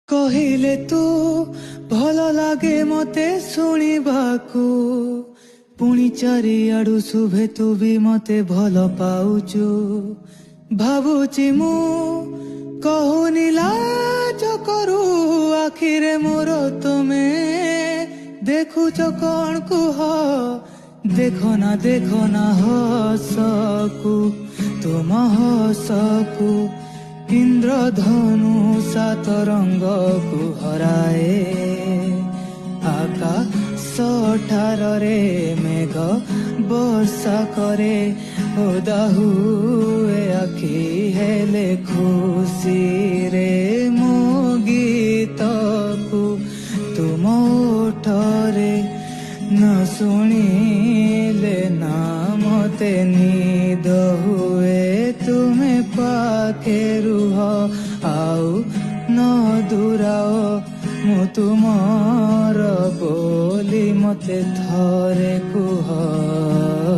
କହିଲେ ତୁ ଭଲ ଲାଗେ ମତେ ଶୁଣିବାକୁ, ପୁଣି ଚାରିଆଡୁ ଶୁଭେ ତୁ ବି ମତେ ଭଲ ପାଉଛୁ। ଭାବୁଛି ମୁଁ କହୁନି ଲାଜ କରୁ, ଆଖିରେ ମୋର ତୁମେ ଦେଖୁଛ କଣ କୁହ। ଦେଖ ନା ହସକୁ, ତୁମ ହସକୁ ଇନ୍ଦ୍ରଧନୁ ସାତ ରଙ୍ଗକୁ ହରାଏ। ଆକାଶ ଠାରରେ ମେଘ ବର୍ଷା କରେ, ଓଦା ହୁଏ ଆଖି ହେଲେ ଖୁସିରେ ମୋ ଗୀତକୁ ତୁମ ଓଠରେ ନ ଶୁଣିଲେ ନା ମତେ ନିଦ ହୁଏ। ତୁମେ ପାଖେ ରୁହ ଆଉ ନ ଦୂରାଅ, ମୁଁ ତୁମର ବୋଲି ମତେ ଥରେ କୁହ।